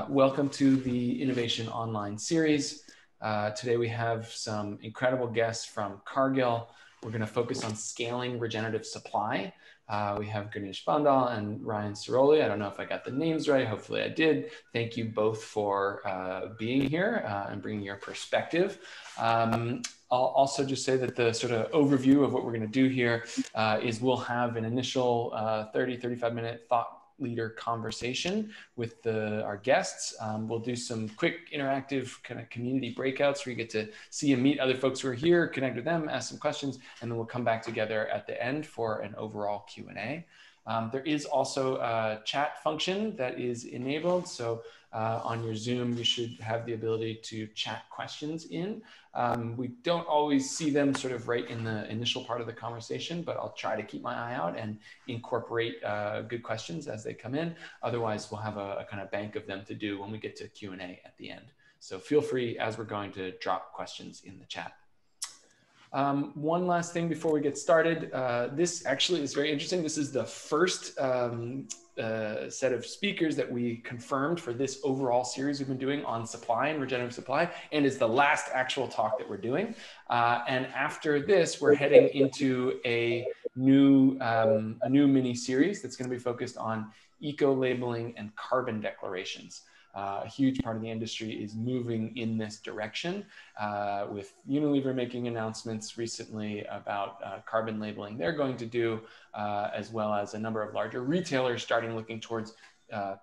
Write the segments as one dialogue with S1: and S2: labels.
S1: Welcome to the Innovation Online series. Today we have some incredible guests from Cargill. We're going to focus on scaling regenerative supply. We have Gurneesh Bhandal and Ryan Sirolli. I don't know if I got the names right. Hopefully I did. Thank you both for being here and bringing your perspective. I'll also just say that the sort of overview of what we're going to do here is we'll have an initial 30-35 minute thought leader conversation with our guests. We'll do some quick interactive kind of community breakouts where you get to see and meet other folks who are here, connect with them, ask some questions, and then we'll come back together at the end for an overall Q&A. There is also a chat function that is enabled. So on your Zoom, you should have the ability to chat questions in. We don't always see them sort of right in the initial part of the conversation, but I'll try to keep my eye out and incorporate good questions as they come in. Otherwise, we'll have a kind of bank of them to do when we get to Q&A at the end. So feel free as we're going to drop questions in the chat. One last thing before we get started. This actually is very interesting. This is the first set of speakers that we confirmed for this overall series we've been doing on supply and regenerative supply, and is the last actual talk that we're doing. And after this, we're heading into a new mini series that's going to be focused on eco-labeling and carbon declarations. A huge part of the industry is moving in this direction, with Unilever making announcements recently about carbon labeling they're going to do, as well as a number of larger retailers starting looking towards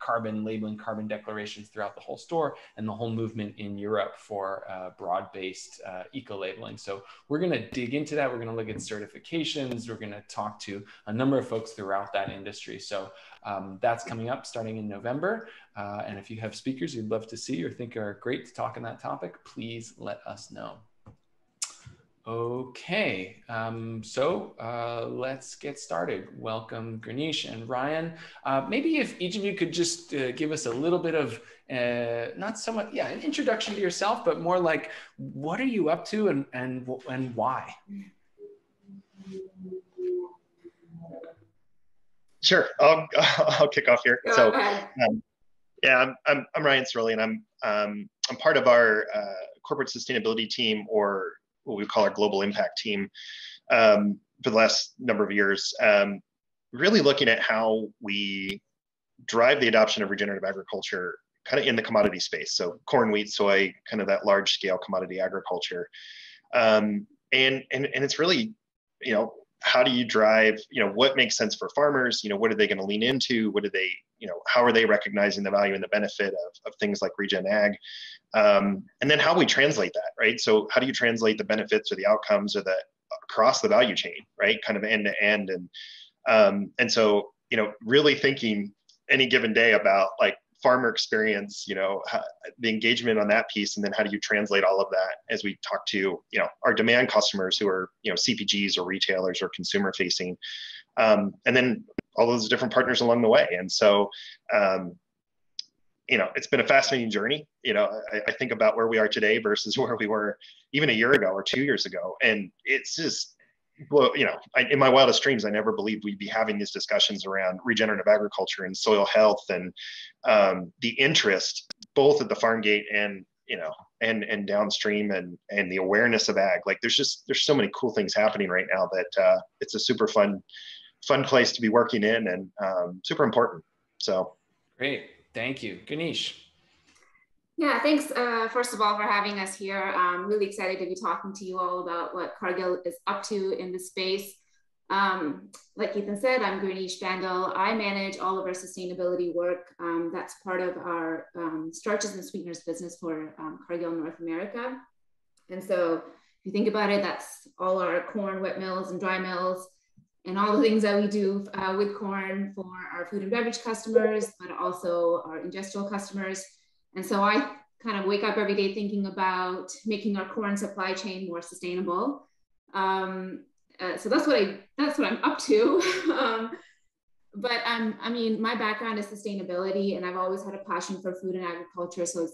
S1: carbon labeling, carbon declarations throughout the whole store, and the whole movement in Europe for broad-based eco-labeling. So we're going to dig into that. We're going to look at certifications. We're going to talk to a number of folks throughout that industry. So that's coming up starting in November. And if you have speakers you'd love to see or think are great to talk on that topic, please let us know. Okay, let's get started. Welcome, Gurneesh and Ryan. Maybe if each of you could just give us a little bit of, not so much, an introduction to yourself, but more like, what are you up to and why?
S2: Sure, I'll kick off here. So, I'm Ryan Sirolli, and I'm part of our corporate sustainability team, or what we call our global impact team, for the last number of years, really looking at how we drive the adoption of regenerative agriculture kind of in the commodity space. So corn, wheat, soy, kind of that large scale commodity agriculture. And it's really, how do you drive, what makes sense for farmers? What are they going to lean into? What do they, how are they recognizing the value and the benefit of things like regen ag? And then how we translate that, right? So how do you translate the benefits or the outcomes or across the value chain, right? Kind of end to end. And so, really thinking any given day about like farmer experience, the engagement on that piece, and then how do you translate all of that as we talk to, our demand customers who are, CPGs or retailers or consumer facing, and then all those different partners along the way. And so, it's been a fascinating journey. I think about where we are today versus where we were even a year ago or 2 years ago. And it's just, in my wildest dreams, I never believed we'd be having these discussions around regenerative agriculture and soil health and the interest both at the farm gate and, and downstream and the awareness of ag. Like there's so many cool things happening right now that it's a super fun place to be working in and super important. So.
S1: Great. Thank you. Gurneesh.
S3: Yeah, thanks, first of all, for having us here. I'm really excited to be talking to you all about what Cargill is up to in this space. Like Ethan said, I'm Gurneesh Bhandal. I manage all of our sustainability work. That's part of our starches and sweeteners business for Cargill North America. And so if you think about it, that's all our corn, wet mills, and dry mills, and all the things that we do with corn for our food and beverage customers, but also our industrial customers. And so I kind of wake up every day thinking about making our corn supply chain more sustainable. So that's what I'm up to. But I mean, my background is sustainability, and I've always had a passion for food and agriculture. So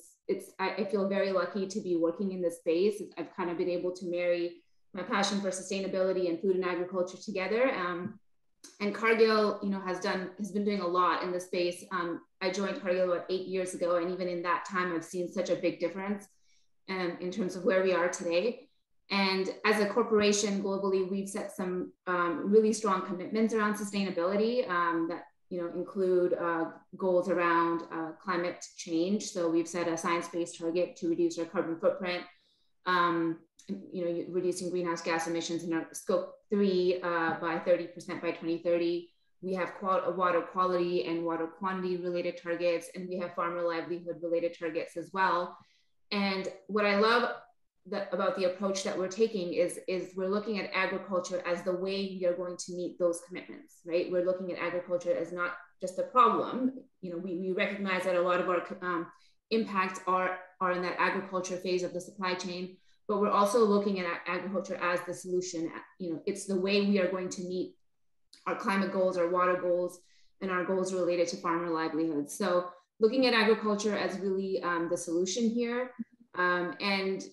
S3: I feel very lucky to be working in this space. I've kind of been able to marry my passion for sustainability and food and agriculture together. And Cargill, has been doing a lot in the space. I joined Cargill about 8 years ago, and even in that time, I've seen such a big difference in terms of where we are today. And as a corporation globally, we've set some really strong commitments around sustainability that include goals around climate change. So we've set a science-based target to reduce our carbon footprint, reducing greenhouse gas emissions in our scope 3 by 30% by 2030. We have water quality and water quantity related targets, and we have farmer livelihood related targets as well. And what I love about the approach that we're taking is we're looking at agriculture as the way we are going to meet those commitments, right? We're looking at agriculture as not just a problem. We recognize that a lot of our impacts are in that agriculture phase of the supply chain, but we're also looking at agriculture as the solution. It's the way we are going to meet our climate goals, our water goals, and our goals related to farmer livelihoods. So looking at agriculture as really the solution here. And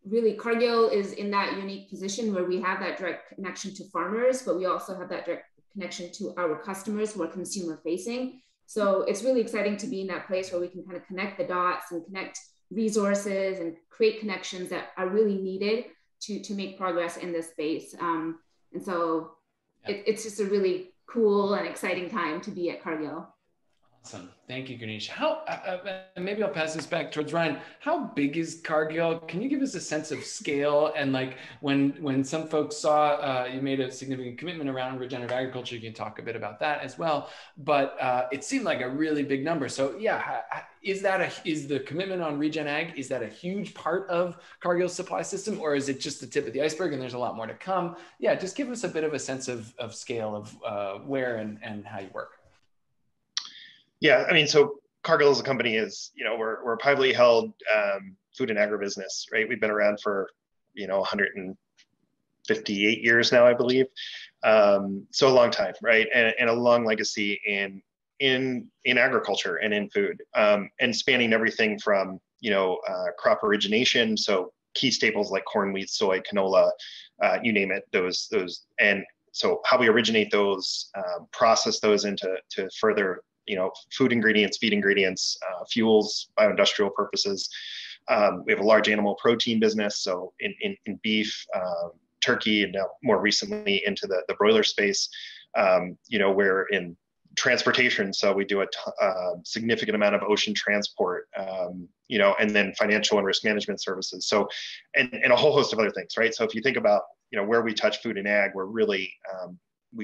S3: really, Cargill is in that unique position where we have that direct connection to farmers, but we also have that direct connection to our customers who are consumer facing. So it's really exciting to be in that place where we can kind of connect the dots and connect resources and create connections that are really needed to make progress in this space. And so it's just a really cool and exciting time to be at Cargill.
S1: Awesome. Thank you, Gurneesh. Maybe I'll pass this back towards Ryan. How big is Cargill? Can you give us a sense of scale? And like when some folks saw you made a significant commitment around regenerative agriculture, you can talk a bit about that as well. But it seemed like a really big number. So yeah, is the commitment on regen ag, is that a huge part of Cargill's supply system, or is it just the tip of the iceberg and there's a lot more to come? Yeah, just give us a bit of a sense of scale of where and how you work.
S2: Yeah, I mean, so Cargill as a company is, we're a privately held food and agribusiness, right? We've been around for, 158 years now, I believe. So a long time, right? And a long legacy in agriculture and in food, and spanning everything from, crop origination. So key staples like corn, wheat, soy, canola, you name it, those, and so how we originate those, process those into further food ingredients, feed ingredients, fuels, bioindustrial purposes. We have a large animal protein business, so in beef, turkey, and now more recently into the broiler space. We're in transportation, so we do a significant amount of ocean transport, and then financial and risk management services. So, and a whole host of other things, right? So if you think about, where we touch food and ag, we're really,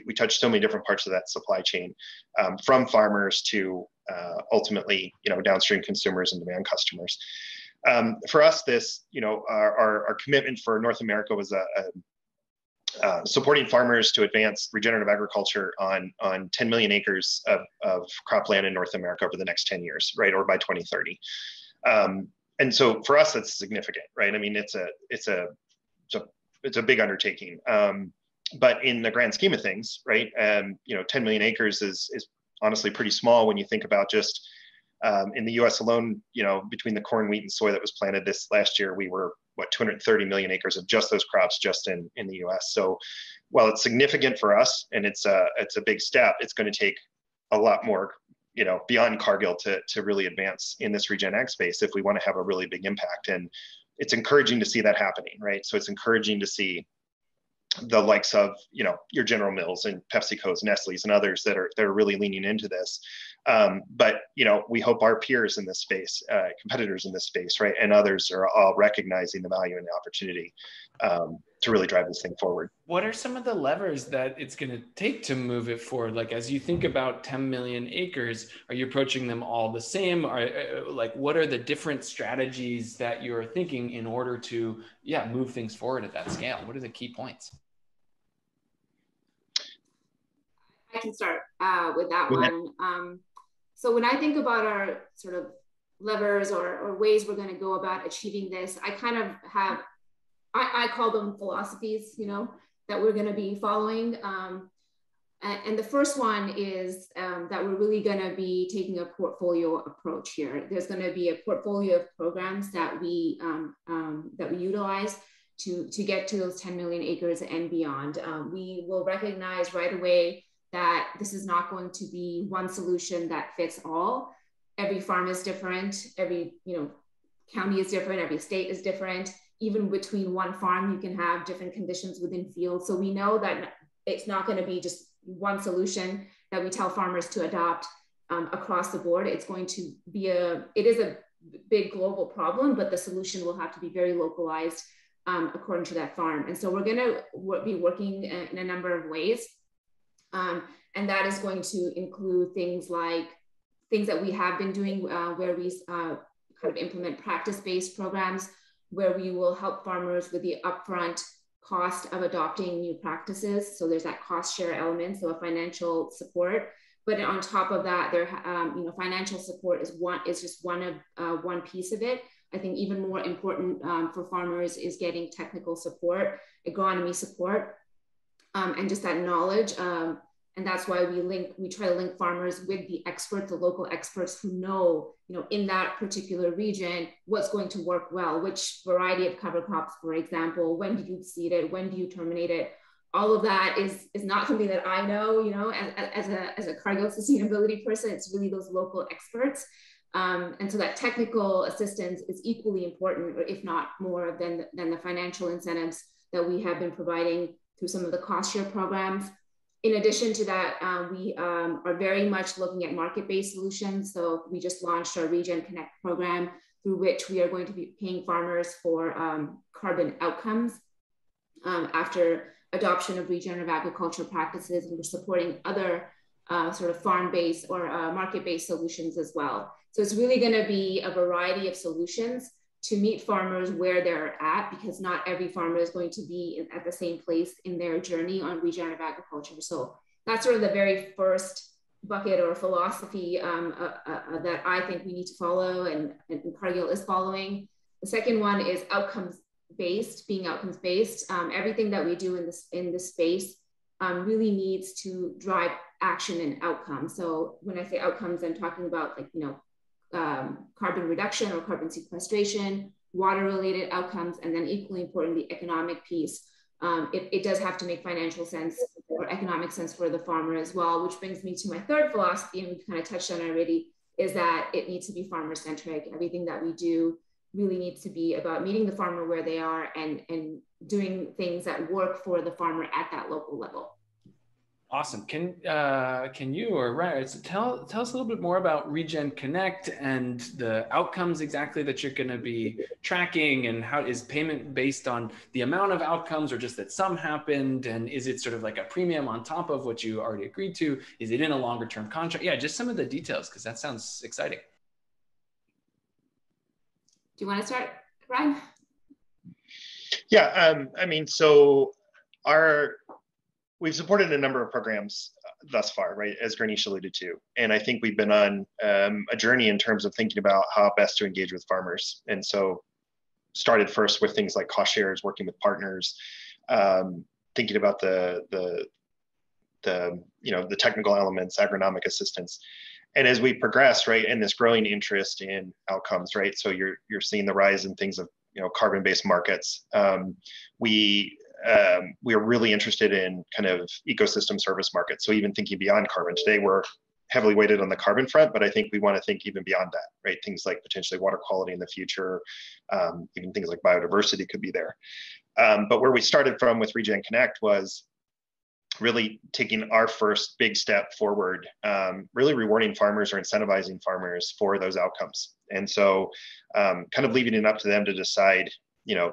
S2: we touch so many different parts of that supply chain, from farmers to ultimately, downstream consumers and demand customers. For us, this, our commitment for North America was supporting farmers to advance regenerative agriculture on 10 million acres of cropland in North America over the next 10 years, right, or by 2030. And so for us, that's significant, right? I mean, it's a big undertaking. But in the grand scheme of things, right, 10 million acres is honestly pretty small when you think about just in the U.S. alone, between the corn, wheat, and soy that was planted this last year, we were, 230 million acres of just those crops just in the U.S. So while it's significant for us and it's a big step, it's going to take a lot more, beyond Cargill to really advance in this regen ag space if we want to have a really big impact. And it's encouraging to see that happening, right? So it's encouraging to see the likes of, your General Mills and PepsiCo's, Nestle's, and others that are really leaning into this. But, we hope our peers in this space, competitors in this space, right, and others are all recognizing the value and the opportunity to really drive this thing forward.
S1: What are some of the levers that it's going to take to move it forward? Like, as you think about 10 million acres, are you approaching them all the same? What are the different strategies that you're thinking in order to, move things forward at that scale? What are the key points?
S3: I can start with that one. So when I think about our sort of levers or ways we're going to go about achieving this, I kind of have, I call them philosophies, that we're going to be following. And the first one is that we're really going to be taking a portfolio approach here. There's going to be a portfolio of programs that we utilize to get to those 10 million acres and beyond. We will recognize right away that this is not going to be one solution that fits all. Every farm is different. Every county is different. Every state is different. Even between one farm, you can have different conditions within fields. So we know that it's not going to be just one solution that we tell farmers to adopt across the board. It's going to be it is a big global problem, but the solution will have to be very localized according to that farm. And so we're going to be working in a number of ways. And that is going to include things that we have been doing where we kind of implement practice-based programs where we will help farmers with the upfront cost of adopting new practices. So there's that cost share element, so a financial support. But on top of that, financial support is just one piece of it. I think even more important for farmers is getting technical support, agronomy support, and just that knowledge. And that's why we try to link farmers with the experts, the local experts who know, in that particular region, what's going to work well, which variety of cover crops, for example, when do you seed it, when do you terminate it? All of that is not something that I know, as a Cargill sustainability person. It's really those local experts. And so that technical assistance is equally important, or if not more than the financial incentives that we have been providing through some of the cost share programs. In addition to that, we are very much looking at market-based solutions. So we just launched our Regeneration Connect program, through which we are going to be paying farmers for carbon outcomes after adoption of regenerative agriculture practices, and we're supporting other sort of farm-based or market-based solutions as well. So it's really going to be a variety of solutions to meet farmers where they're at, because not every farmer is going to be at the same place in their journey on regenerative agriculture. So that's sort of the very first bucket or philosophy that I think we need to follow, and Cargill is following. The second one is outcomes-based, being outcomes-based. Everything that we do in this space really needs to drive action and outcomes. So when I say outcomes, I'm talking about carbon reduction or carbon sequestration, water-related outcomes, and then equally important, the economic piece. It does have to make financial sense or economic sense for the farmer as well, which brings me to my third philosophy, and we've kind of touched on already, is that it needs to be farmer-centric. Everything that we do really needs to be about meeting the farmer where they are and doing things that work for the farmer at that local level.
S1: Awesome. Can you or Ryan tell us a little bit more about Regen Connect and the outcomes exactly that you're going to be tracking, and how is payment based on the amount of outcomes or just that some happened? And is it sort of like a premium on top of what you already agreed to? Is it in a longer term contract? Yeah, just some of the details, because that sounds exciting.
S3: Do you want to start, Ryan?
S2: Yeah, we've supported a number of programs thus far, right, as Gurneesh alluded to. And I think we've been on a journey in terms of thinking about how best to engage with farmers. And so started first with things like cost shares, working with partners, thinking about the technical elements, agronomic assistance. And as we progress, right, and this growing interest in outcomes, right, so you're seeing the rise in things of, carbon-based markets. We are really interested in kind of ecosystem service markets. So even thinking beyond carbon, today we're heavily weighted on the carbon front, but I think we want to think even beyond that, right? Things like potentially water quality in the future, even things like biodiversity could be there. But where we started from with Regen Connect was really taking our first big step forward, really rewarding farmers or incentivizing farmers for those outcomes. And so kind of leaving it up to them to decide,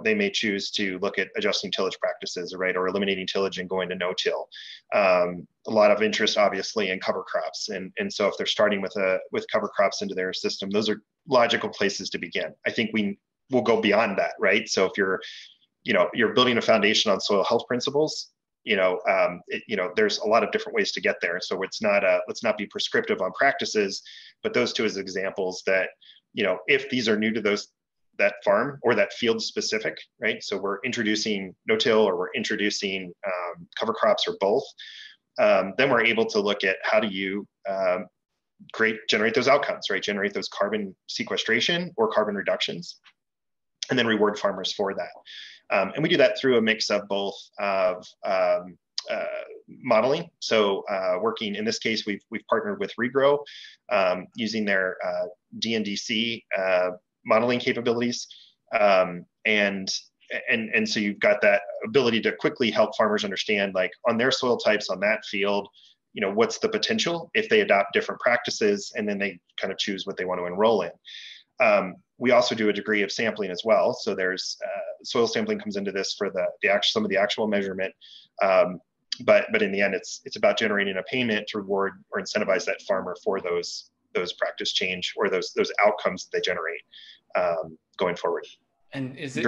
S2: they may choose to look at adjusting tillage practices, right, or eliminating tillage and going to no-till. A lot of interest, obviously, in cover crops, and so if they're starting with cover crops into their system, those are logical places to begin. I think we will go beyond that, right? So if you're building a foundation on soil health principles, there's a lot of different ways to get there. So it's not let's not be prescriptive on practices, but those two as examples that, if these are new to that farm or that field specific, right? So we're introducing no-till or we're introducing cover crops or both. Then we're able to look at how do you generate those outcomes, right? Generate those carbon sequestration or carbon reductions. and then reward farmers for that. And we do that through a mix of both of modeling. So working in this case, we've partnered with Regrow using their DNDC modeling capabilities, and so you've got that ability to quickly help farmers understand, like on their soil types on that field, you know, what's the potential if they adopt different practices, and then they kind of choose what they want to enroll in. We also do a degree of sampling as well. So there's soil sampling comes into this for some of the actual measurement. But in the end, it's about generating a payment to reward or incentivize that farmer for those practice change or those outcomes that they generate going forward.
S1: And is it?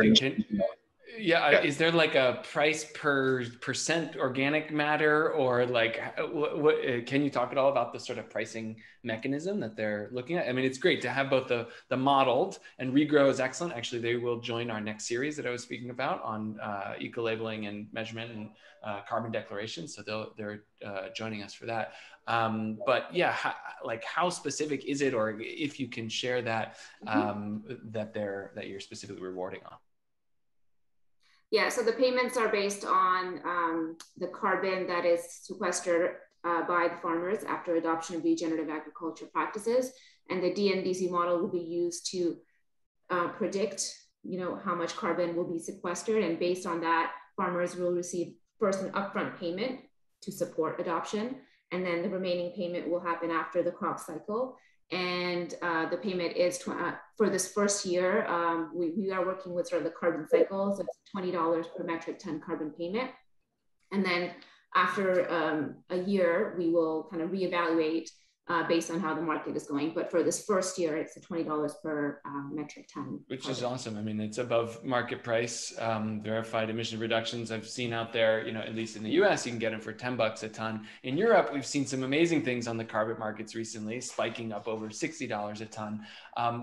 S1: Is there like a price per percent organic matter, or like what can you talk at all about the sort of pricing mechanism that they're looking at? I mean, it's great to have both the modeled, and Regrow is excellent. Actually, they will join our next series that I was speaking about on eco-labeling and measurement and carbon declaration. So they're joining us for that. But yeah, how specific is it, or if you can share that that you're specifically rewarding on?
S3: Yeah, so the payments are based on the carbon that is sequestered by the farmers after adoption of regenerative agriculture practices, and the DNDC model will be used to predict, how much carbon will be sequestered, and based on that, farmers will receive first an upfront payment to support adoption, and then the remaining payment will happen after the crop cycle. And the payment is for this first year, we are working with sort of the carbon cycle, so it's $20 per metric ton carbon payment. And then after a year, we will kind of reevaluate based on how the market is going. But for this first year, it's a $20 per metric ton.
S1: Which is awesome. I mean, it's above market price. Verified emission reductions I've seen out there, at least in the US, you can get them for $10 a ton. In Europe, we've seen some amazing things on the carbon markets recently, spiking up over $60 a ton.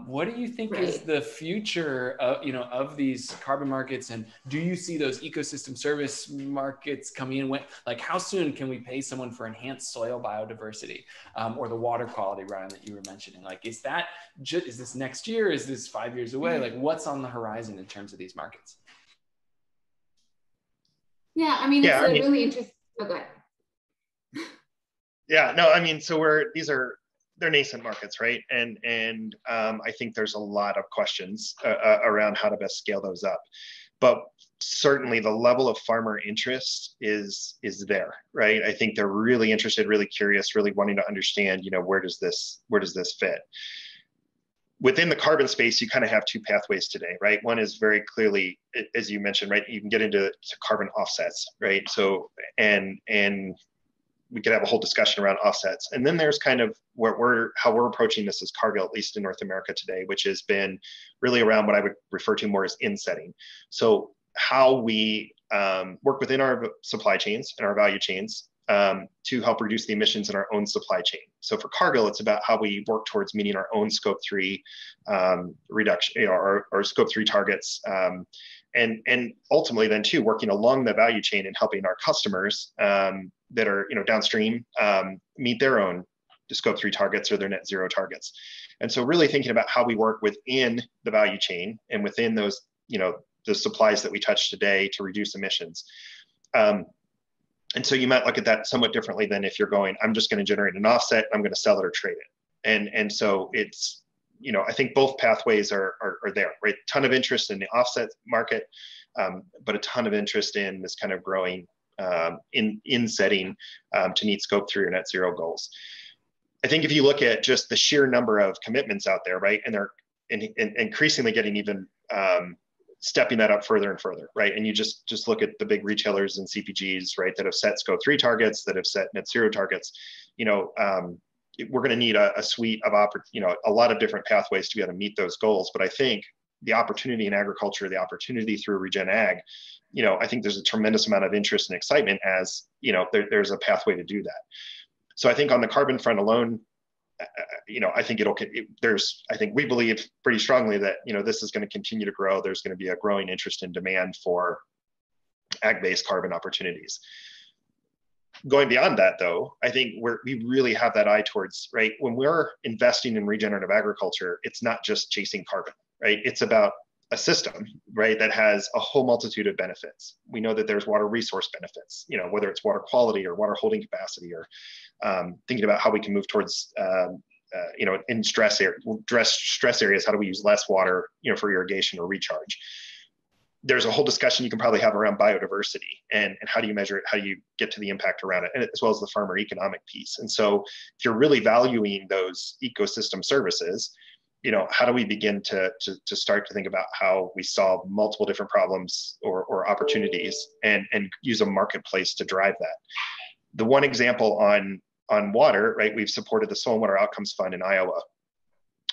S1: What do you think is the future of these carbon markets? And do you see those ecosystem service markets coming in? Like, how soon can we pay someone for enhanced soil biodiversity or the water quality, Ryan, that you were mentioning? Like, is this next year? Is this 5 years away? Like, what's on the horizon in terms of these markets?
S3: Yeah, I mean, it's really interesting. Oh, go ahead.
S2: Yeah, no, I mean, so they're nascent markets, right? And I think there's a lot of questions around how to best scale those up. But certainly the level of farmer interest is there, right? I think they're really interested, really curious, really wanting to understand, where does this fit? Within the carbon space, you kind of have two pathways today, right? One is very clearly, as you mentioned, right? You can get into carbon offsets, right? So, and we could have a whole discussion around offsets. And then there's kind of how we're approaching this as Cargill, at least in North America today, which has been really around what I would refer to more as insetting. So how we work within our supply chains and our value chains to help reduce the emissions in our own supply chain. So for Cargill, it's about how we work towards meeting our own Scope 3 reduction, our Scope 3 targets. And ultimately then too, working along the value chain and helping our customers that are downstream meet their own Scope 3 targets or their net zero targets. And so really thinking about how we work within the value chain and within those, the supplies that we touch today to reduce emissions. And so you might look at that somewhat differently than if you're going, I'm just going to generate an offset, I'm going to sell it or trade it. And so it's, I think both pathways are there, right? A ton of interest in the offset market, but a ton of interest in this kind of growing in setting to meet Scope 3 or net zero goals. I think if you look at just the sheer number of commitments out there, right, and they're increasingly getting even stepping that up further and further, right? And you just look at the big retailers and CPGs, right, that have set Scope 3 targets, that have set net zero targets. We're going to need a suite of a lot of different pathways to be able to meet those goals. But I think the opportunity in agriculture, the opportunity through Regen Ag, I think there's a tremendous amount of interest and excitement as there's a pathway to do that. So I think on the carbon front alone, I think I think we believe pretty strongly that, this is going to continue to grow. There's going to be a growing interest and demand for ag-based carbon opportunities. Going beyond that, though, I think we really have that eye towards, right, when we're investing in regenerative agriculture, it's not just chasing carbon, right? It's about a system, right, that has a whole multitude of benefits. We know that there's water resource benefits, whether it's water quality or water holding capacity, or thinking about how we can move towards, in stress areas, how do we use less water, for irrigation or recharge. There's a whole discussion you can probably have around biodiversity and how do you measure it, how do you get to the impact around it, and as well as the farmer economic piece. And so if you're really valuing those ecosystem services, how do we begin to start to think about how we solve multiple different problems or opportunities and use a marketplace to drive that? The one example on water, right, we've supported the Soil and Water Outcomes Fund in Iowa,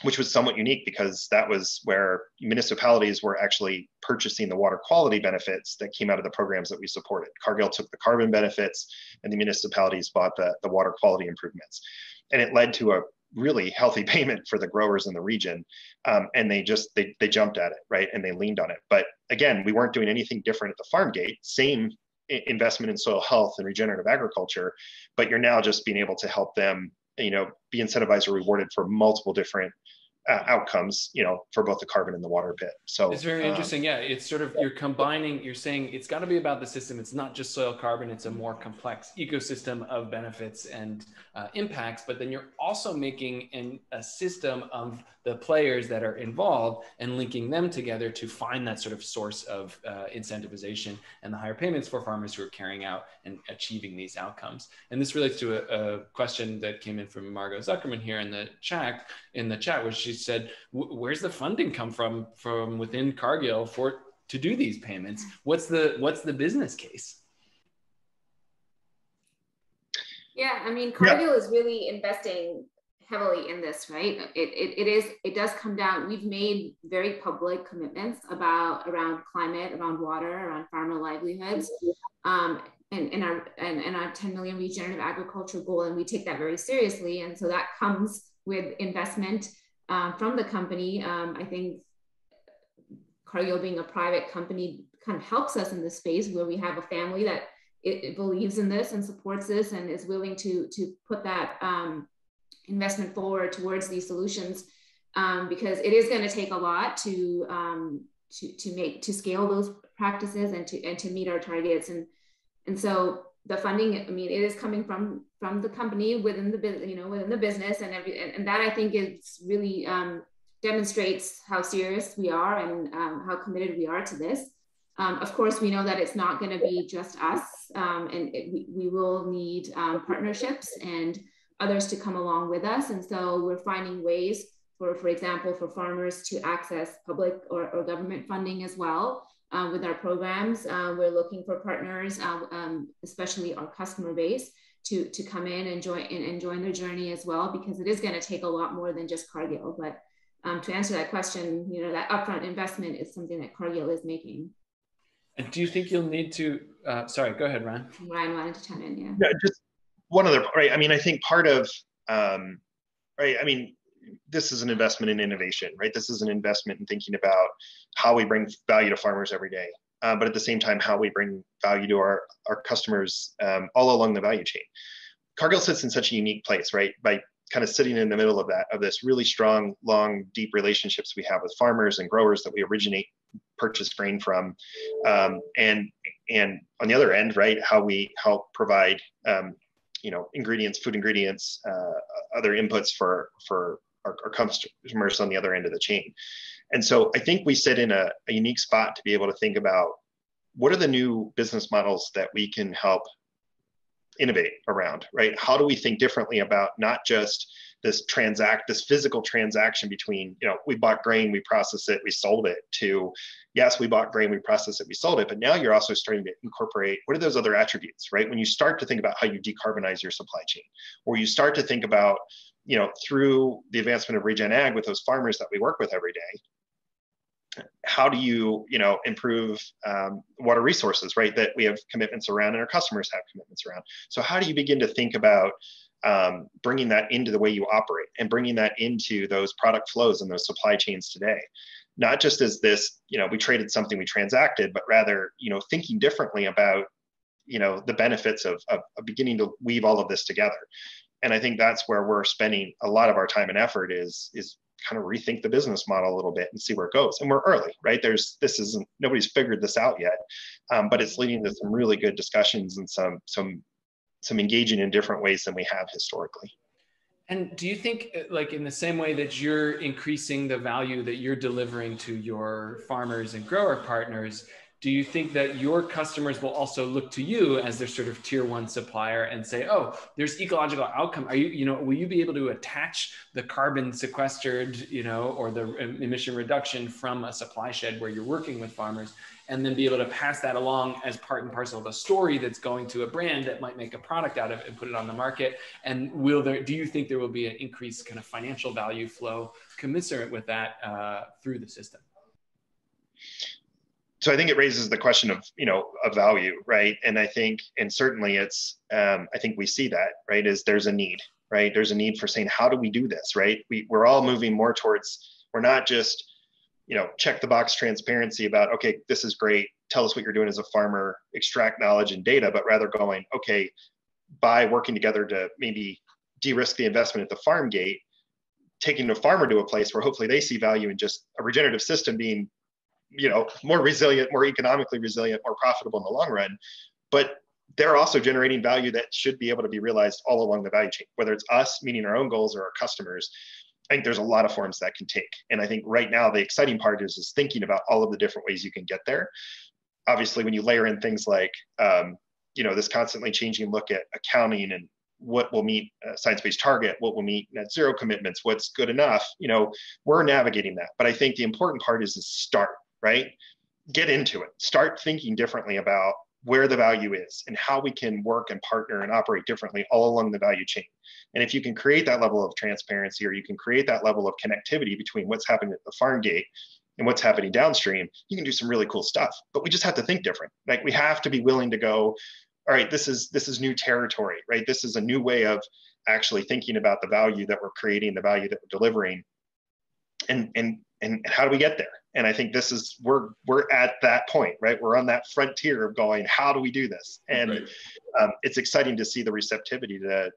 S2: which was somewhat unique because that was where municipalities were actually purchasing the water quality benefits that came out of the programs that we supported. Cargill took the carbon benefits and the municipalities bought the water quality improvements. And it led to a really healthy payment for the growers in the region. And they jumped at it, right? And they leaned on it. But again, we weren't doing anything different at the farm gate, same investment in soil health and regenerative agriculture, but you're now just being able to help them, be incentivized or rewarded for multiple different outcomes, for both the carbon and the water bit. So
S1: it's very interesting. Yeah. It's sort of, you're saying it's got to be about the system. It's not just soil carbon. It's a more complex ecosystem of benefits and impacts, but then you're also making a system of the players that are involved and linking them together to find that sort of source of incentivization and the higher payments for farmers who are carrying out and achieving these outcomes. And this relates to a question that came in from Margot Zuckerman here in the chat, where she said, where's the funding come from within Cargill to do these payments? What's the business case?
S3: Yeah, I mean, Cargill is really investing heavily in this, right? It does come down. We've made very public commitments around climate, around water, around farmer livelihoods, and our 10 million regenerative agriculture goal, and we take that very seriously. And so that comes with investment from the company. I think Cargill, being a private company, kind of helps us in this space where we have a family that it believes in this and supports this and is willing to put that investment forward towards these solutions, because it is going to take a lot to scale those practices and to meet our targets. And so the funding, I mean, it is coming from the company within the business, and that I think is really demonstrates how serious we are and how committed we are to this. Of course, we know that it's not going to be just us, and we will need partnerships and others to come along with us. And so we're finding ways, for example, for farmers to access public or government funding as well with our programs. We're looking for partners, especially our customer base, to come in and join their journey as well, because it is going to take a lot more than just Cargill. But to answer that question, that upfront investment is something that Cargill is making.
S1: And do you think you'll need to, sorry, go ahead, Ryan.
S3: Ryan wanted to chime in, yeah.
S2: Yeah, just one other, right? I mean, I think part of, right, I mean, this is an investment in innovation, right? This is an investment in thinking about how we bring value to farmers every day, but at the same time, how we bring value to our customers all along the value chain. Cargill sits in such a unique place, right? By kind of sitting in the middle of this really strong, long, deep relationships we have with farmers and growers that we purchase grain from, and on the other end, right, how we help provide, ingredients, food ingredients, other inputs for our customers on the other end of the chain. And so I think we sit in a unique spot to be able to think about what are the new business models that we can help innovate around, right? How do we think differently about not just this physical transaction between, we bought grain, we processed it, we sold it, to, yes, we bought grain, we processed it, we sold it, but now you're also starting to incorporate, what are those other attributes, right? When you start to think about how you decarbonize your supply chain, or you start to think about, through the advancement of regen ag with those farmers that we work with every day, how do you, improve water resources, right? That we have commitments around and our customers have commitments around. So how do you begin to think about bringing that into the way you operate and bringing that into those product flows and those supply chains today? Not just as this, we traded something, we transacted, but rather, thinking differently about, the benefits of beginning to weave all of this together. And I think that's where we're spending a lot of our time and effort is kind of rethink the business model a little bit and see where it goes. And we're early, right? Nobody's figured this out yet, but it's leading to some really good discussions and some engaging in different ways than we have historically.
S1: And do you think, like, in the same way that you're increasing the value that you're delivering to your farmers and grower partners, do you think that your customers will also look to you as their sort of tier one supplier and say, oh, there's ecological outcome? Will you be able to attach the carbon sequestered, or the emission reduction from a supply shed where you're working with farmers, and then be able to pass that along as part and parcel of a story that's going to a brand that might make a product out of it and put it on the market? And do you think there will be an increased kind of financial value flow commensurate with that through the system?
S2: So I think it raises the question of, of value, right? And I think, and certainly it's, I think we see that, right, there's a need, right? There's a need for saying, how do we do this, right? We're all moving more towards, we're not just, check the box transparency about, okay, this is great, tell us what you're doing as a farmer, extract knowledge and data, but rather going, okay, by working together to maybe de-risk the investment at the farm gate, taking the farmer to a place where hopefully they see value in just a regenerative system being more resilient, more economically resilient, more profitable in the long run. But they're also generating value that should be able to be realized all along the value chain, whether it's us meeting our own goals or our customers. I think there's a lot of forms that can take. And I think right now, the exciting part is thinking about all of the different ways you can get there. Obviously, when you layer in things like, this constantly changing look at accounting and what will meet a science-based target, what will meet net zero commitments, what's good enough, we're navigating that. But I think the important part is to start, right? Get into it. Start thinking differently about where the value is and how we can work and partner and operate differently all along the value chain. And if you can create that level of transparency, or you can create that level of connectivity between what's happening at the farm gate and what's happening downstream, you can do some really cool stuff. But we just have to think different. Like, we have to be willing to go, all right, this is new territory, right? This is a new way of actually thinking about the value that we're creating, the value that we're delivering. And how do we get there? And I think we're at that point, right? We're on that frontier of going, how do we do this? And it's exciting to see the receptivity to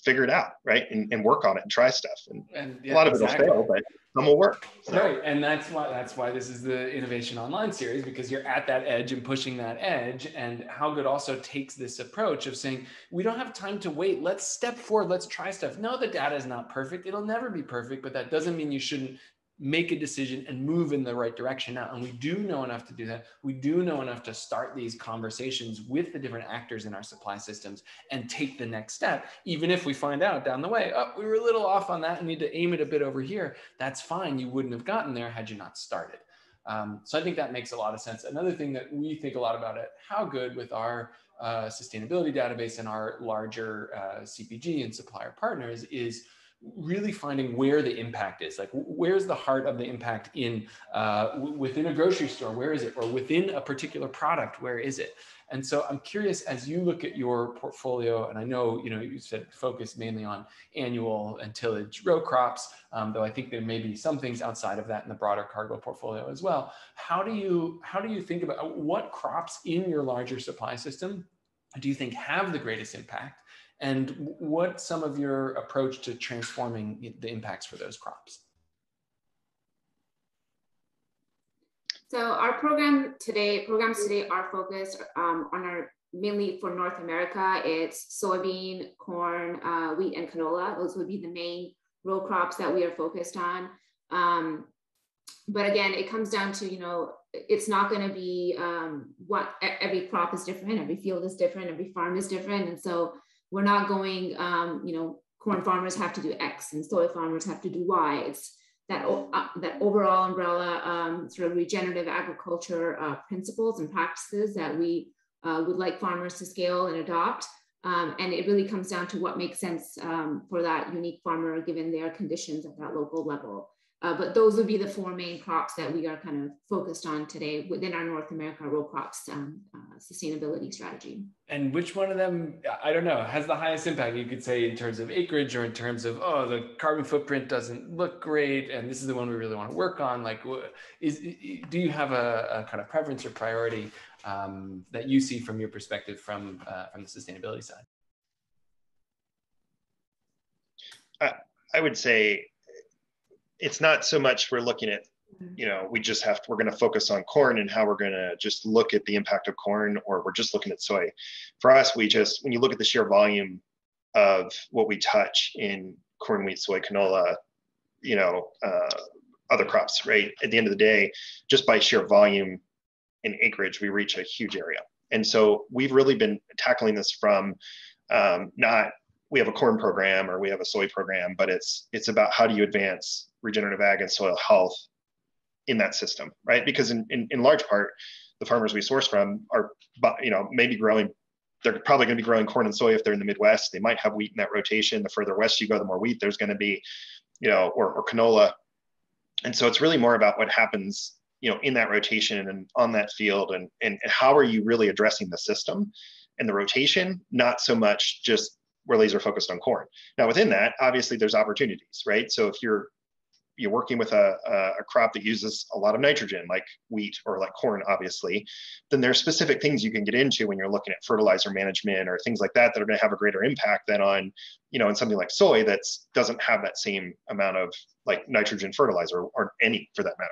S2: figure it out, right? And work on it and try stuff. And a lot of it will fail, but some will work.
S1: So. Right, and that's why this is the Innovation Online series, because you're at that edge and pushing that edge. And How Good also takes this approach of saying, we don't have time to wait. Let's step forward. Let's try stuff. No, the data is not perfect. It'll never be perfect, but that doesn't mean you shouldn't make a decision and move in the right direction now. And we do know enough to do that. We do know enough to start these conversations with the different actors in our supply systems and take the next step. Even if we find out down the way, oh, we were a little off on that and need to aim it a bit over here, that's fine. You wouldn't have gotten there had you not started. So I think that makes a lot of sense. Another thing that we think a lot about at How Good with our sustainability database and our larger CPG and supplier partners is really finding where the impact is. Like, where's the heart of the impact within a grocery store? Where is it? Or within a particular product, where is it? And so I'm curious, as you look at your portfolio, and I know, you said focus mainly on annual and tillage row crops, though I think there may be some things outside of that in the broader Cargill portfolio as well. How do you think about what crops in your larger supply system do you think have the greatest impact? And what's some of your approach to transforming the impacts for those crops?
S3: So our programs today are focused mainly for North America. It's soybean, corn, wheat, and canola. Those would be the main row crops that we are focused on. But again, it comes down to, it's not going to be every crop is different, every field is different, every farm is different. And so we're not going, corn farmers have to do X and soy farmers have to do Y. It's that overall umbrella sort of regenerative agriculture principles and practices that we would like farmers to scale and adopt. And it really comes down to what makes sense for that unique farmer given their conditions at that local level. But those would be the four main crops that we are kind of focused on today within our North America row crops sustainability strategy.
S1: And which one of them, I don't know, has the highest impact? You could say in terms of acreage or in terms of, the carbon footprint doesn't look great, and this is the one we really want to work on. Like, do you have a kind of preference or priority that you see from your perspective from the sustainability side?
S2: I would say, it's not so much we're looking at, we're going to focus on corn and how we're going to just look at the impact of corn, or we're just looking at soy. For us, when you look at the sheer volume of what we touch in corn, wheat, soy, canola, other crops, right? At the end of the day, just by sheer volume and acreage, we reach a huge area. And so we've really been tackling this from we have a corn program or we have a soy program, but it's about how do you advance regenerative ag and soil health in that system, right? Because in large part, the farmers we source from are, maybe growing, they're probably going to be growing corn and soy if they're in the Midwest. They might have wheat in that rotation. The further west you go, the more wheat there's going to be, or canola. And so it's really more about what happens, in that rotation and on that field, and how are you really addressing the system and the rotation, not so much just we're laser focused on corn. Now within that, obviously there's opportunities, right? So if you're working with a crop that uses a lot of nitrogen, like wheat or like corn, obviously, then there's specific things you can get into when you're looking at fertilizer management or things like that are going to have a greater impact than on, in something like soy that doesn't have that same amount of like nitrogen fertilizer or any for that matter.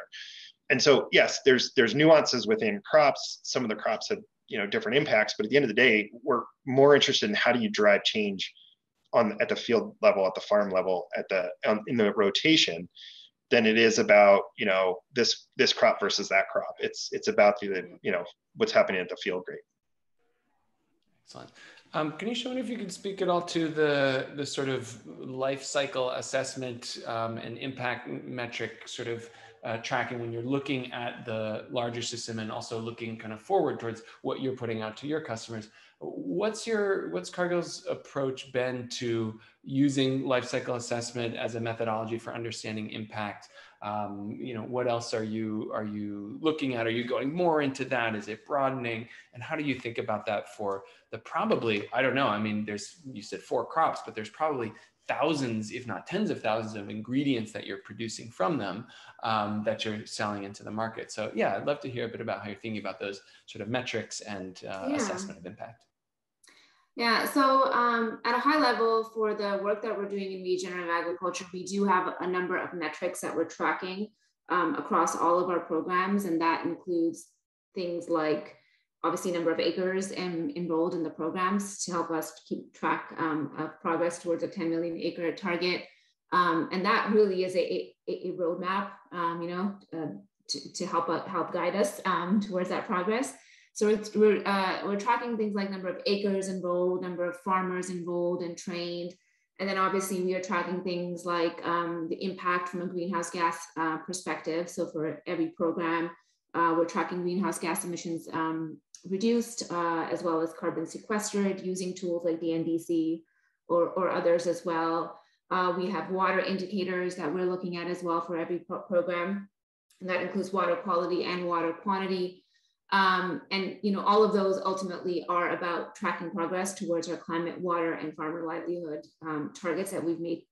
S2: And so, yes, there's nuances within crops. Some of the crops have, different impacts, but at the end of the day, we're more interested in how do you drive change at the field level, at the farm level, in the rotation, than it is about, this crop versus that crop. It's about what's happening at the field grade.
S1: Excellent. Gurneesh, I wonder if you could speak at all to the sort of life cycle assessment and impact metric sort of tracking when you're looking at the larger system and also looking kind of forward towards what you're putting out to your customers. What's Cargill's approach been to using life cycle assessment as a methodology for understanding impact? What else are you looking at? Are you going more into that? Is it broadening? And how do you think about that for I don't know. I mean, you said 4 crops, but there's probably thousands, if not tens of thousands of ingredients that you're producing from them that you're selling into the market. So yeah, I'd love to hear a bit about how you're thinking about those sort of metrics and assessment of impact.
S3: Yeah, so at a high level for the work that we're doing in regenerative agriculture, we do have a number of metrics that we're tracking across all of our programs. And that includes things like obviously number of acres enrolled in the programs to help us keep track of progress towards a 10 million acre target. And that really is a roadmap, to help guide us towards that progress. So we're tracking things like number of acres enrolled, number of farmers enrolled and trained. And then obviously we are tracking things like the impact from a greenhouse gas perspective. So for every program, we're tracking greenhouse gas emissions reduced, as well as carbon sequestered using tools like the NDC or others as well. We have water indicators that we're looking at as well for every program. And that includes water quality and water quantity. And all of those ultimately are about tracking progress towards our climate, water, and farmer livelihood targets that we've made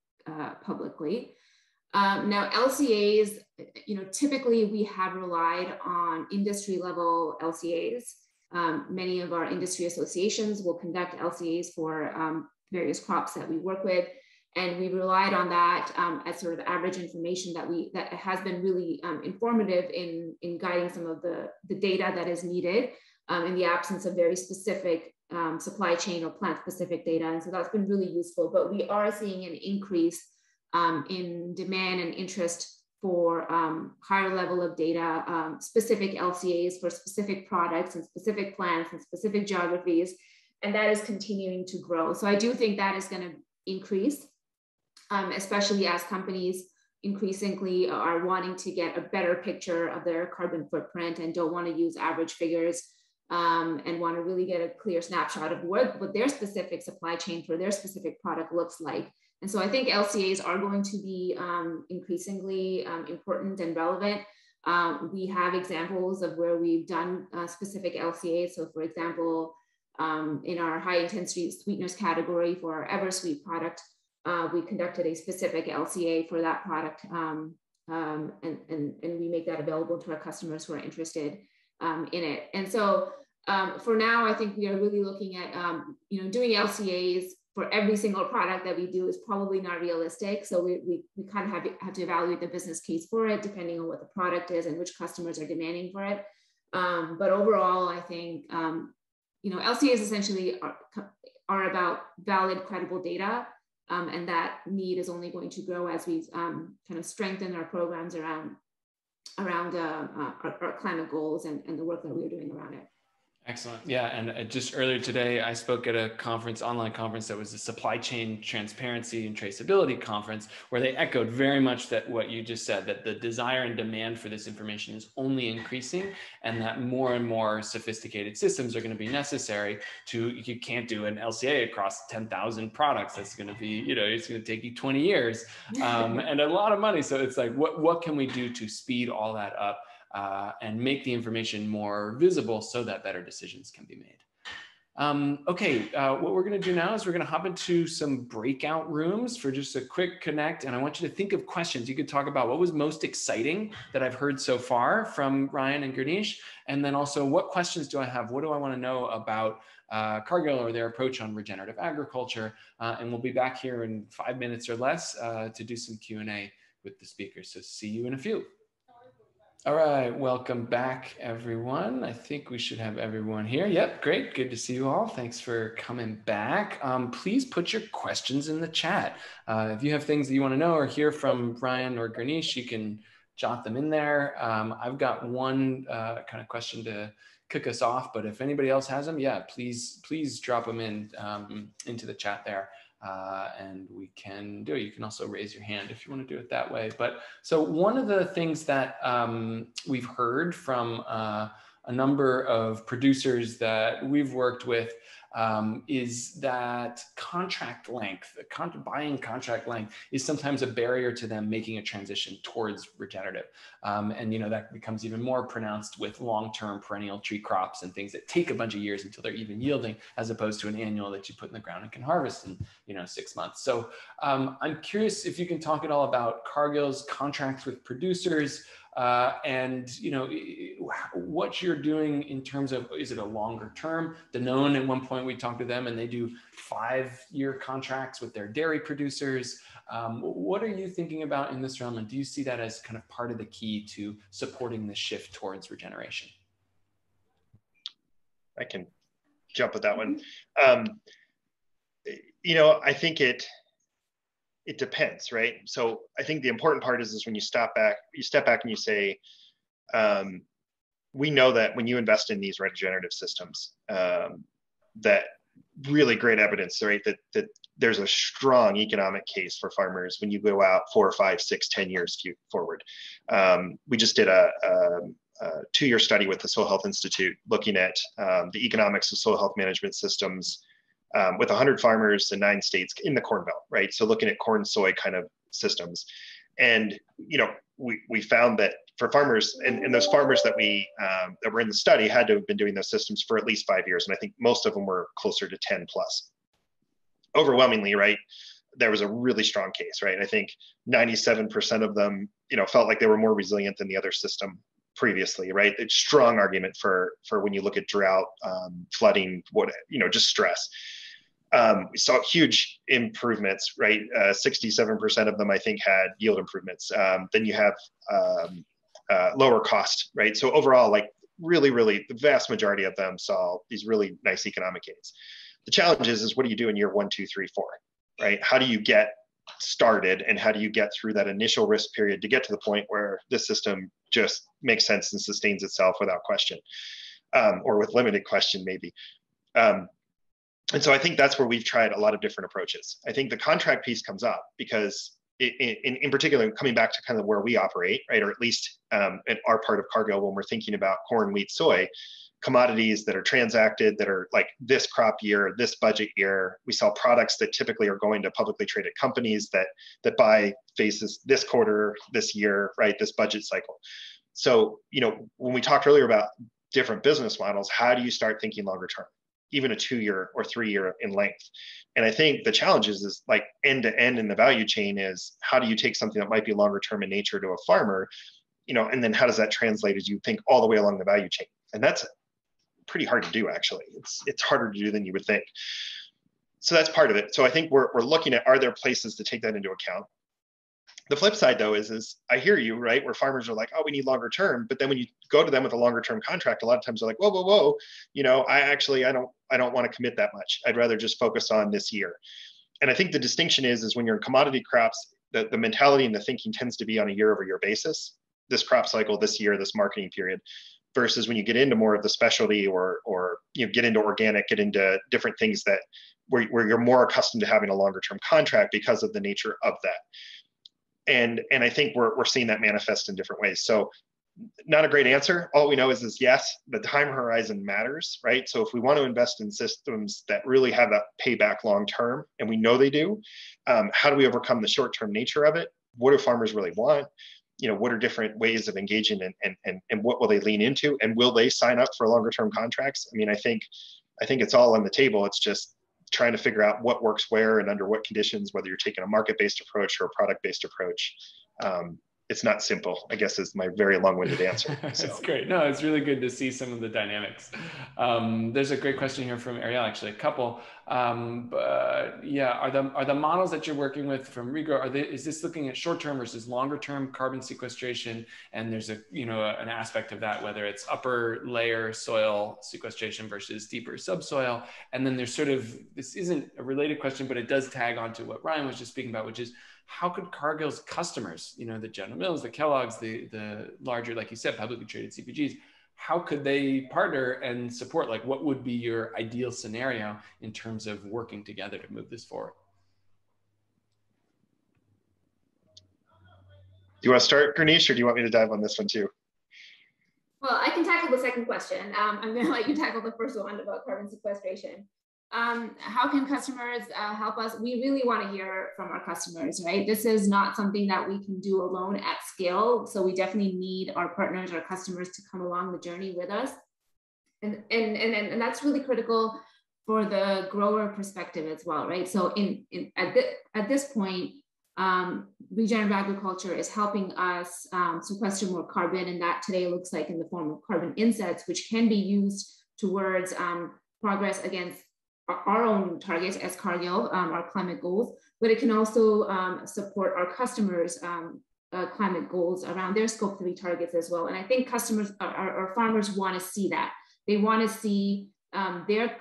S3: publicly. Now, LCAs, typically we have relied on industry level LCAs. Many of our industry associations will conduct LCAs for various crops that we work with. And we relied on that as sort of average information that has been really informative in guiding some of the data that is needed in the absence of very specific supply chain or plant specific data. And so that's been really useful, but we are seeing an increase in demand and interest for higher level of data, specific LCAs for specific products and specific plants and specific geographies. And that is continuing to grow. So I do think that is going to increase. Especially as companies increasingly are wanting to get a better picture of their carbon footprint and don't want to use average figures and want to really get a clear snapshot of what their specific supply chain for their specific product looks like. And so I think LCAs are going to be increasingly important and relevant. We have examples of where we've done specific LCAs. So for example, in our high intensity sweeteners category for our EverSweet product, we conducted a specific LCA for that product, and we make that available to our customers who are interested in it. And so for now, I think we are really looking at doing LCAs for every single product that we do is probably not realistic. So we kind of have to evaluate the business case for it, depending on what the product is and which customers are demanding for it. But overall, I think, LCAs essentially are about valid, credible data. And that need is only going to grow as we kind of strengthen our programs around our climate goals and the work that we're doing around it.
S1: Excellent. Yeah. And just earlier today, I spoke at a conference, online conference that was a supply chain transparency and traceability conference, where they echoed very much that what you just said, that the desire and demand for this information is only increasing, and that more and more sophisticated systems are going to be necessary you can't do an LCA across 10,000 products. That's going to be, it's going to take you 20 years and a lot of money. So it's like, what can we do to speed all that up? And make the information more visible so that better decisions can be made. Okay, what we're going to do now is we're going to hop into some breakout rooms for just a quick connect. And I want you to think of questions. You could talk about what was most exciting that I've heard so far from Ryan and Gurneesh. And then also, what questions do I have? What do I want to know about Cargill or their approach on regenerative agriculture? And we'll be back here in 5 minutes or less to do some Q&A with the speakers. So see you in a few. All right, welcome back, everyone. I think we should have everyone here. Yep, great, good to see you all. Thanks for coming back. Please put your questions in the chat. If you have things that you want to know or hear from Ryan or Gurneesh, you can jot them in there. I've got one kind of question to kick us off, but if anybody else has them, yeah, please drop them in into the chat there. And we can do it. You can also raise your hand if you want to do it that way. But so one of the things that we've heard from a number of producers that we've worked with is that contract length, buying contract length is sometimes a barrier to them making a transition towards regenerative. And that becomes even more pronounced with long-term perennial tree crops and things that take a bunch of years until they're even yielding, as opposed to an annual that you put in the ground and can harvest in 6 months. So I'm curious if you can talk at all about Cargill's contracts with producers, and what you're doing in terms of, is it a longer term? Danone, at one point we talked to them and they do 5-year contracts with their dairy producers. What are you thinking about in this realm? And do you see that as kind of part of the key to supporting the shift towards regeneration?
S2: I can jump with that one. I think it depends, right? So I think the important part is when you step back and you say, we know that when you invest in these regenerative systems, that really great evidence, right? That there's a strong economic case for farmers when you go out 4, 5, 6, 10 years forward. We just did a 2-year study with the Soil Health Institute looking at the economics of soil health management systems with 100 farmers in 9 states in the Corn Belt, right? So looking at corn, soy kind of systems. And, we found that for farmers, and those farmers that were in the study had to have been doing those systems for at least 5 years. And I think most of them were closer to 10 plus. Overwhelmingly, right? There was a really strong case, right? I think 97% of them, felt like they were more resilient than the other system previously, right? It's strong argument for when you look at drought, flooding, just stress. We saw huge improvements, right? 67% of them, I think, had yield improvements. Then you have lower cost, right? So overall, like really, the vast majority of them saw these really nice economic gains. The challenge is what do you do in year 1, 2, 3, 4, right? How do you get started and how do you get through that initial risk period to get to the point where this system just makes sense and sustains itself without question, or with limited question maybe. And so I think that's where we've tried a lot of different approaches. I think the contract piece comes up because in particular, coming back to kind of where we operate, right? Or at least at our part of Cargill, when we're thinking about corn, wheat, soy, commodities that are transacted, that are like this crop year, this budget year. We sell products that typically are going to publicly traded companies that buy phases this quarter, this year, right? This budget cycle. So, when we talked earlier about different business models, how do you start thinking longer term? Even a 2-year or 3-year in length. And I think the challenge is like end to end in the value chain is how do you take something that might be longer term in nature to a farmer, and then how does that translate as you think all the way along the value chain? And that's pretty hard to do, actually. It's harder to do than you would think. so that's part of it. So I think we're looking at, are there places to take that into account? The flip side though is I hear you, right? Where farmers are like, oh, we need longer term. But then when you go to them with a longer term contract, a lot of times they're like, whoa, whoa, whoa, I don't want to commit that much. I'd rather just focus on this year. And I think the distinction is when you're in commodity crops, the mentality and the thinking tends to be on a year-over-year basis, this crop cycle, this year, this marketing period, versus when you get into more of the specialty or get into organic, get into different things that where you're more accustomed to having a longer term contract because of the nature of that. And I think we're seeing that manifest in different ways. So not a great answer. All we know is yes, the time horizon matters, right? So if we want to invest in systems that really have that payback long term, and we know they do, how do we overcome the short term nature of it? What do farmers really want? What are different ways of engaging and what will they lean into? And will they sign up for longer term contracts? I mean, I think it's all on the table. It's just trying to figure out what works where and under what conditions, whether you're taking a market-based approach or a product-based approach. It's not simple, I guess, is my very long-winded answer. So.
S1: That's great. No, it's really good to see some of the dynamics. There's a great question here from Ariel, actually, a couple. Yeah, are the models that you're working with from Regrow, is this looking at short-term versus longer-term carbon sequestration? And there's an aspect of that, whether it's upper layer soil sequestration versus deeper subsoil. And then there's this isn't a related question, but it does tag onto what Ryan was just speaking about, which is, how could Cargill's customers, the General Mills, the Kellogg's, the larger, like you said, publicly traded CPGs, how could they partner and support? Like, what would be your ideal scenario in terms of working together to move this forward?
S2: Do you want to start, Gurneesh, or do you want me to dive on this one too?
S3: Well, I can tackle the second question. I'm going to let you tackle the first one about carbon sequestration. How can customers help us? We really want to hear from our customers, right? This is not something that we can do alone at scale. So we definitely need our partners, our customers to come along the journey with us. And that's really critical for the grower perspective as well, right? So at this point, regenerative agriculture is helping us sequester more carbon, and that today looks like in the form of carbon insets, which can be used towards progress against our own targets as Cargill, our climate goals, but it can also support our customers' climate goals around their scope 3 targets as well. And I think customers, our farmers want to see that. They want to see their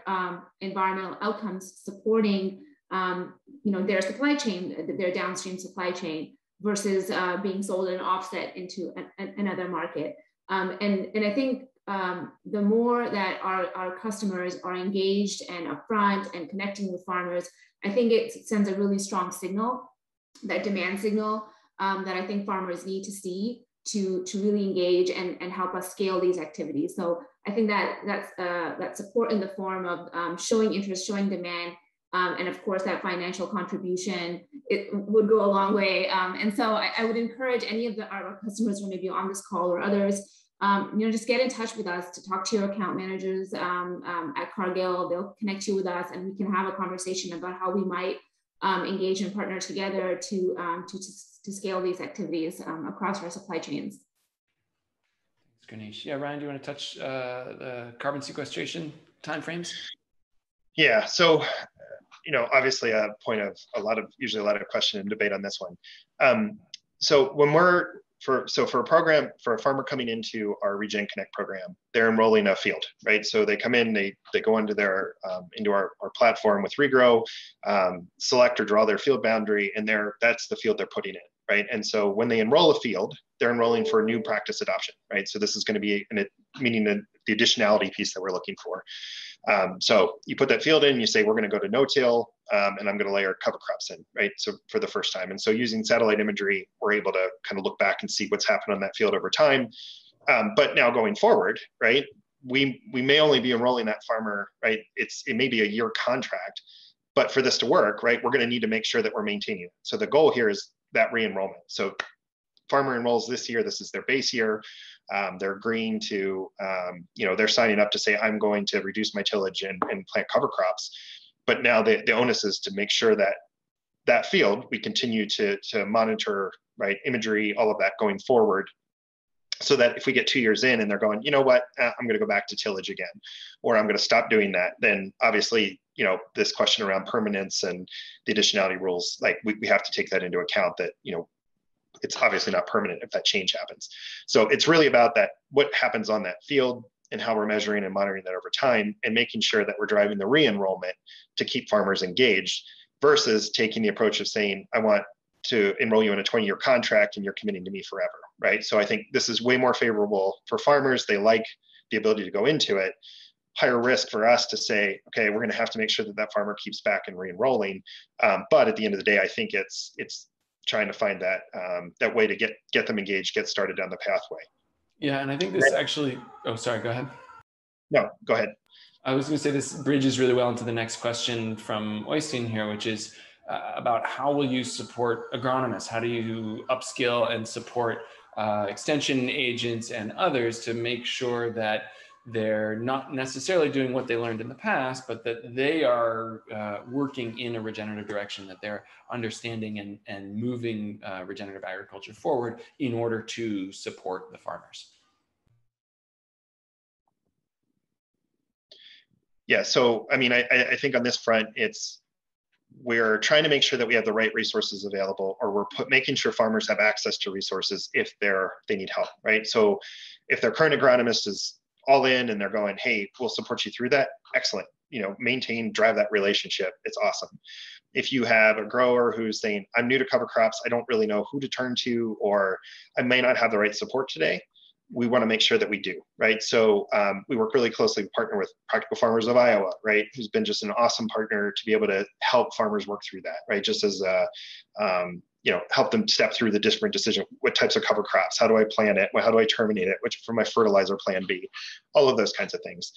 S3: environmental outcomes supporting their supply chain, their downstream supply chain, versus being sold an offset into another market. And I think the more that our customers are engaged and upfront and connecting with farmers, I think it sends a really strong signal, that demand signal that I think farmers need to see to really engage and help us scale these activities. So I think that support in the form of showing interest, showing demand, and of course that financial contribution, it would go a long way. And so I would encourage any of our customers who may be on this call or others, just get in touch with us, to talk to your account managers at Cargill. They'll connect you with us, and we can have a conversation about how we might engage and partner together to scale these activities across our supply chains.
S1: Thanks, Gurneesh. Yeah, Ryan, do you want to touch the carbon sequestration timeframes?
S2: Yeah, so obviously a point of usually a lot of question and debate on this one. So when for a farmer coming into our Regen Connect program, they're enrolling a field, right? So they come in, they go into our platform with Regrow, select or draw their field boundary, and that's the field they're putting in, right? And so when they enroll a field, they're enrolling for new practice adoption, right? So this is going to be meaning the additionality piece that we're looking for. So you put that field in, you say, we're going to go to no-till, and I'm going to layer cover crops in, right? So for the first time. And so using satellite imagery, we're able to kind of look back and see what's happened on that field over time. But now going forward, right, we may only be enrolling that farmer, right? It may be a year contract, but for this to work, right, we're going to need to make sure that we're maintaining it. So the goal here is that re-enrollment. So farmer enrolls this year, this is their base year. They're agreeing to, they're signing up to say, I'm going to reduce my tillage and plant cover crops. But now the onus is to make sure that field, we continue to monitor, right, imagery, all of that going forward, so that if we get 2 years in and they're going, you know what, I'm going to go back to tillage again, or I'm going to stop doing that, then obviously this question around permanence and the additionality rules, like we have to take that into account, that, it's obviously not permanent if that change happens. So it's really about that, what happens on that field and how we're measuring and monitoring that over time, and making sure that we're driving the re-enrollment to keep farmers engaged, versus taking the approach of saying, I want to enroll you in a 20-year contract and you're committing to me forever, right? So I think this is way more favorable for farmers. They like the ability to go into it. Higher risk for us to say, okay, we're going to have to make sure that that farmer keeps back and re-enrolling. But at the end of the day, I think it's trying to find that way to get them engaged, get started down the pathway.
S1: Yeah, and I think this actually, oh, sorry, go ahead.
S2: No, go ahead.
S1: I was going to say this bridges really well into the next question from Oystein here, which is about how will you support agronomists? How do you upskill and support extension agents and others to make sure that they're not necessarily doing what they learned in the past, but that they are working in a regenerative direction, that they're understanding and moving regenerative agriculture forward in order to support the farmers?
S2: Yeah, so I mean, I think on this front, we're trying to make sure that we have the right resources available, or we're making sure farmers have access to resources if they need help, right? So if their current agronomist is all in and they're going, hey, we'll support you through that, excellent. Drive that relationship. It's awesome. If you have a grower who's saying, I'm new to cover crops, I don't really know who to turn to, or I may not have the right support today, we want to make sure that we do, right? So we work really closely, partner with Practical Farmers of Iowa, right? Who's been just an awesome partner to be able to help farmers work through that, right? Just as help them step through the different decision. What types of cover crops? How do I plant it? How do I terminate it? Which for my fertilizer plan B? All of those kinds of things.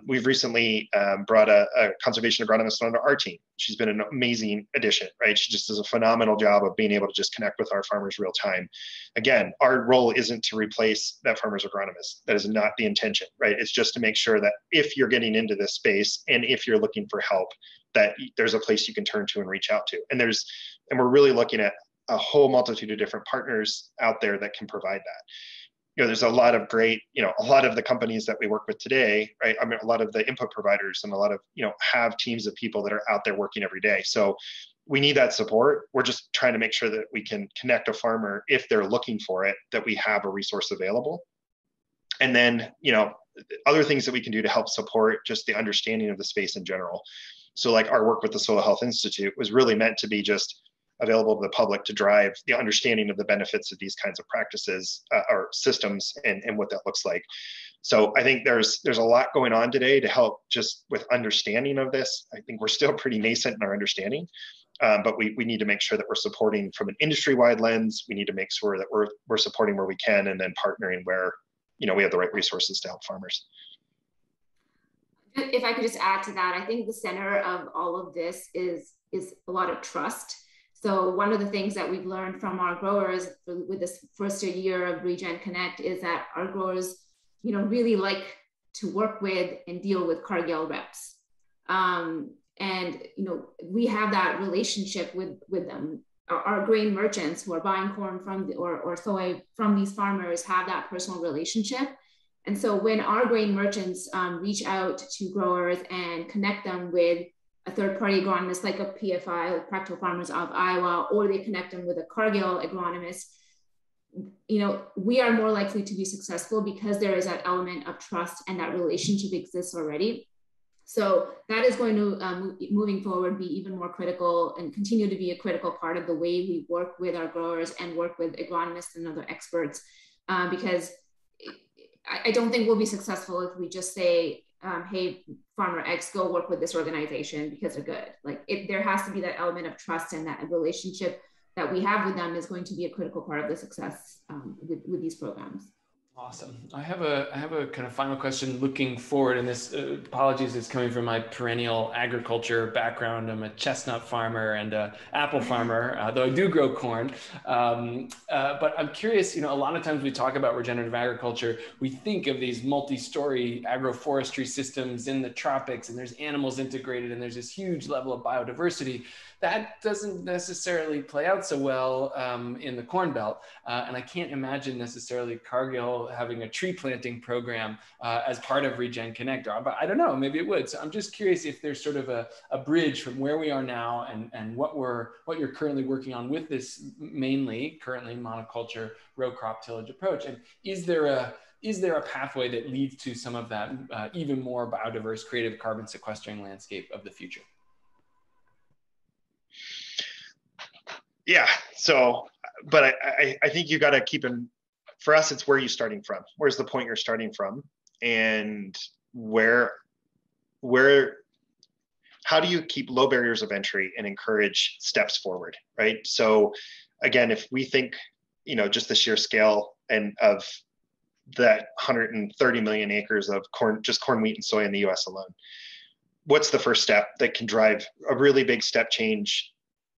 S2: We've recently brought a conservation agronomist onto our team. She's been an amazing addition, right? She just does a phenomenal job of being able to just connect with our farmers real time. Again, our role isn't to replace that farmer's agronomist. That is not the intention, right? It's just to make sure that if you're getting into this space and if you're looking for help, that there's a place you can turn to and reach out to. And we're really looking at a whole multitude of different partners out there that can provide that. There's a lot of great, a lot of the companies that we work with today, right? I mean, a lot of the input providers and a lot of, have teams of people that are out there working every day. So we need that support. We're just trying to make sure that we can connect a farmer if they're looking for it, that we have a resource available. And then, other things that we can do to help support just the understanding of the space in general. So like our work with the Soil Health Institute was really meant to be just available to the public to drive the understanding of the benefits of these kinds of practices or systems and what that looks like. So I think there's a lot going on today to help just with understanding of this. I think we're still pretty nascent in our understanding, but we need to make sure that we're supporting from an industry-wide lens. We need to make sure that we're supporting where we can, and then partnering where we have the right resources to help farmers.
S3: If I could just add to that, I think the center of all of this is a lot of trust. So one of the things that we've learned from our growers with this first year of Regen Connect is that our growers, really like to work with and deal with Cargill reps. We have that relationship with them. Our grain merchants who are buying corn from or soy from these farmers have that personal relationship. And so when our grain merchants reach out to growers and connect them with a third-party agronomist like a PFI, like Practical Farmers of Iowa, or they connect them with a Cargill agronomist, we are more likely to be successful because there is that element of trust and that relationship exists already. So that is going to, moving forward, be even more critical and continue to be a critical part of the way we work with our growers and work with agronomists and other experts, because I don't think we'll be successful if we just say, hey, Farmer X, go work with this organization because they're good. There has to be that element of trust, and that relationship that we have with them is going to be a critical part of the success with these programs.
S1: Awesome. I have a kind of final question looking forward, and this apologies, it's coming from my perennial agriculture background. I'm a chestnut farmer and an apple farmer, though I do grow corn. But I'm curious, a lot of times we talk about regenerative agriculture, we think of these multi-story agroforestry systems in the tropics, and there's animals integrated, and there's this huge level of biodiversity. That doesn't necessarily play out so well in the Corn Belt. And I can't imagine necessarily Cargill Cargill having a tree planting program as part of Regen Connect, but I don't know, maybe it would. So I'm just curious if there's sort of a bridge from where we are now and what you're currently working on with this mainly currently monoculture row crop tillage approach. And is there a pathway that leads to some of that even more biodiverse, creative carbon sequestering landscape of the future?
S2: Yeah. So, but I think you got to keep in, for us, it's where you're starting from. Where's the point you're starting from? And how do you keep low barriers of entry and encourage steps forward, right? So again, if we think, just the sheer scale and of that 130 million acres of corn, wheat and soy in the US alone, what's the first step that can drive a really big step change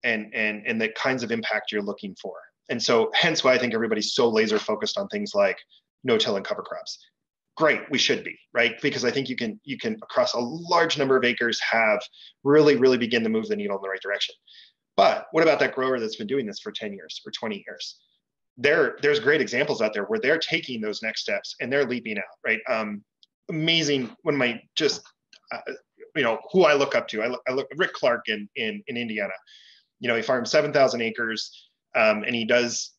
S2: and the kinds of impact you're looking for? And so hence why I think everybody's so laser focused on things like no-till and cover crops. Great, we should be, right? Because I think you can across a large number of acres have really begin to move the needle in the right direction. But what about that grower that's been doing this for 10 years or 20 years? There's great examples out there where they're taking those next steps and they're leaping out, right? Amazing. Who I look up to, I look Rick Clark in Indiana. He farms 7,000 acres and he does,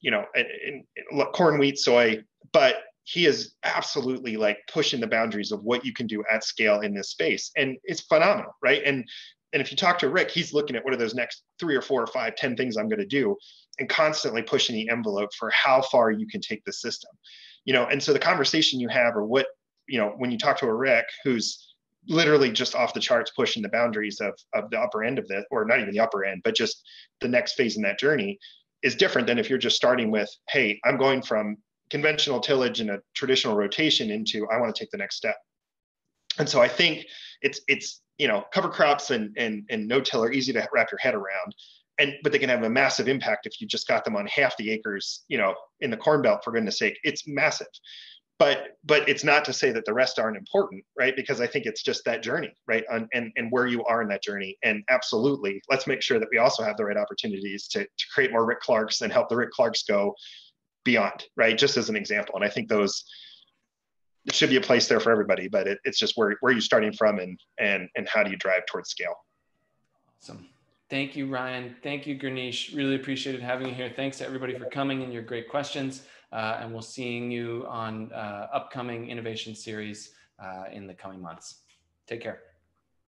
S2: corn, wheat, soy, but he is absolutely like pushing the boundaries of what you can do at scale in this space. And it's phenomenal, right? And if you talk to Rick, he's looking at what are those next 3 or 4 or 5, 10 things I'm going to do, and constantly pushing the envelope for how far you can take the system. And so the conversation you have, or what, when you talk to a Rick who's literally just off the charts pushing the boundaries of the upper end of this, or not even the upper end, but just the next phase in that journey, is different than if you're just starting with, hey, I'm going from conventional tillage and a traditional rotation into I want to take the next step. And so I think it's cover crops and no-till are easy to wrap your head around, but they can have a massive impact if you just got them on half the acres, in the Corn Belt, for goodness sake. It's massive. But it's not to say that the rest aren't important, right? Because I think it's just that journey, right? And where you are in that journey. And absolutely, let's make sure that we also have the right opportunities to create more Rick Clarks and help the Rick Clarks go beyond, right? Just as an example. And I think there should be a place there for everybody, but it's just where you're starting from and how do you drive towards scale.
S1: Awesome. Thank you, Ryan. Thank you, Gurneesh. Really appreciated having you here. Thanks to everybody for coming and your great questions. And we'll seeing you on upcoming innovation series in the coming months. Take care.